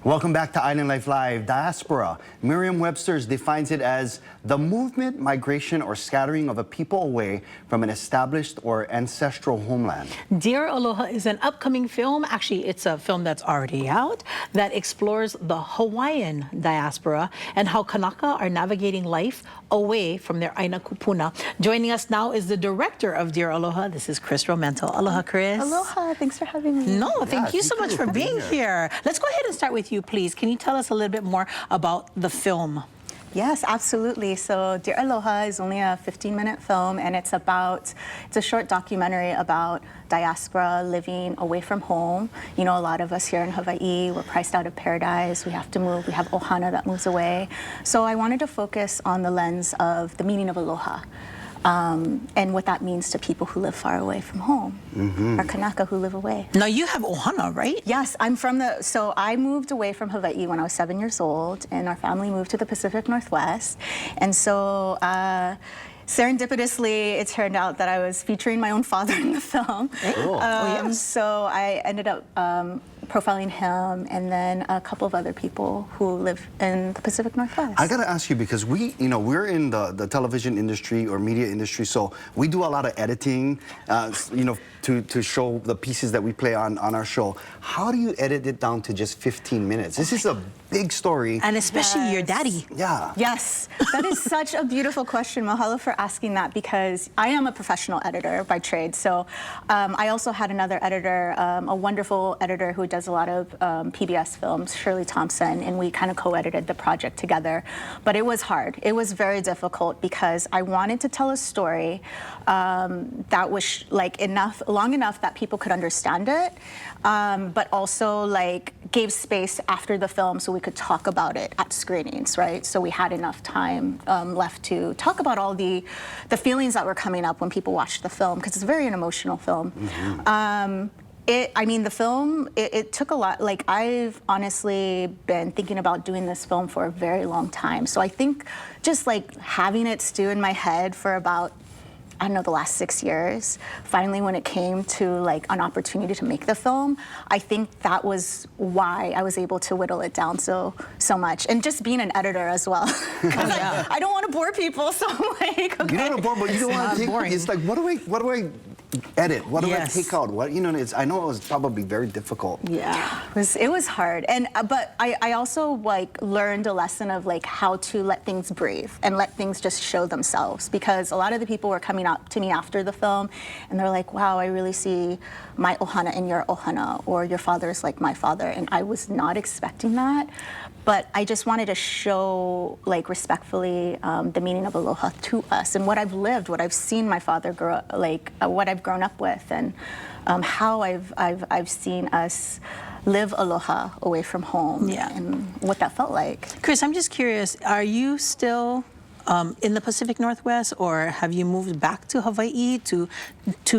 Welcome back to Island Life Live. Diaspora. Merriam-Webster defines it as the movement, migration, or scattering of a people away from an established or ancestral homeland. Dear Aloha is an upcoming film. Actually, it's a film that's already out that explores the Hawaiian diaspora and how Kānaka are navigating life away from their ʻāina kūpuna. Joining us now is the director of Dear Aloha. This is Chris Romento. Aloha, Chris. Aloha. Thanks for having me. No, thank you so much for being here. Let's go ahead and start with you, please. Can you tell us a little bit more about the film? Yes, absolutely. So Dear Aloha is only a 15-minute film, and it's a short documentary about diaspora living away from home. You know, a lot of us here in Hawaii, we're priced out of paradise. We have to move. We have ohana that moves away. So I wanted to focus on the lens of the meaning of aloha. And what that means to people who live far away from home, or Kānaka who live away. Now you have ohana, right? Yes, so I moved away from Hawaii when I was 7 years old, and our family moved to the Pacific Northwest. And so serendipitously, it turned out that I was featuring my own father in the film. Cool. So I ended up profiling him and then a couple of other people who live in the Pacific Northwest. I gotta ask you, because we're in the television industry or media industry, so we do a lot of editing, to show the pieces that we play on our show. How do you edit it down to just 15 minutes? This is a big story. And especially your daddy. Yeah. Yes, that is such a beautiful question. Mahalo for asking that, because I am a professional editor by trade. So I also had another editor, a wonderful editor who does a lot of PBS films, Shirley Thompson, and we kind of co-edited the project together. But it was hard. It was very difficult because I wanted to tell a story that was long enough that people could understand it, but also gave space after the film so we could talk about it at screenings, right? So we had enough time left to talk about all the feelings that were coming up when people watched the film, because it's a very emotional film. The film, it took a lot. I've honestly been thinking about doing this film for a very long time. So I think just having it stew in my head for about, I don't know, the last 6 years, finally when it came to an opportunity to make the film, I think that was why I was able to whittle it down so much. And just being an editor as well. I don't want to bore people, so I'm okay. You don't want to bore, but you don't want to take, it's what do I edit? What do I take out? I know it was probably very difficult. Yeah, it was hard, but I also learned a lesson of how to let things breathe and let things just show themselves, because a lot of the people were coming up to me after the film and they're like, wow, I really see my ohana in your ohana, or your father is like my father, and I was not expecting that. But I just wanted to show, respectfully, the meaning of aloha to us, and what I've lived, what I've seen my father grow, what I've grown up with, and how I've seen us live aloha away from home, and what that felt like. Chris, I'm just curious, are you still in the Pacific Northwest, or have you moved back to Hawaii to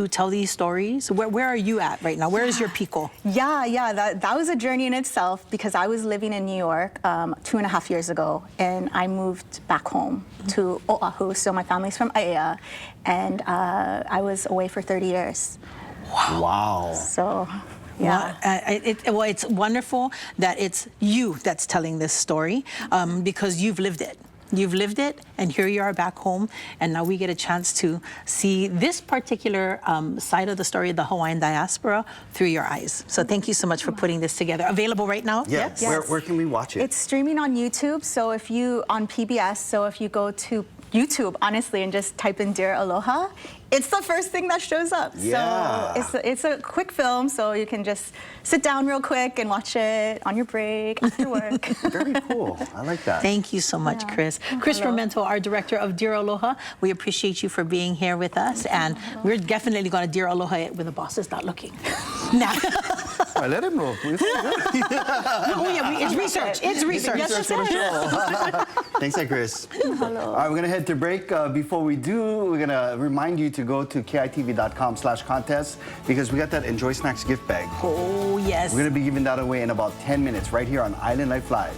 tell these stories? Where are you at right now? Where is your piko? Yeah, that was a journey in itself, because I was living in New York 2.5 years ago, and I moved back home to Oahu. So my family's from Aiea, and I was away for 30 years. Wow. So, yeah. Well, it's wonderful that it's you that's telling this story, because you've lived it. You've lived it, and here you are back home, and now we get a chance to see this particular side of the story of the Hawaiian diaspora through your eyes. So thank you so much for putting this together. Available right now? Yes. Where can we watch it? It's streaming on YouTube, so if you go to YouTube, honestly, and just type in Dear Aloha, it's the first thing that shows up. Yeah. So it's a quick film, so you can just sit down real quick and watch it on your break, after work. Very cool. I like that. Thank you so much, Chris. Chris Romento, our director of Dear Aloha. We appreciate you for being here with us, and we're definitely going to Dear Aloha it when the boss is not looking. Now. I let him know. It's research. It's research. Yes, for the show. Thanks, Chris. Hello. All right, we're going to head to break. Before we do, we're going to remind you to go to kitv.com/contest, because we got that Enjoy Snacks gift bag. Oh, yes. We're going to be giving that away in about 10 minutes right here on Island Life Live.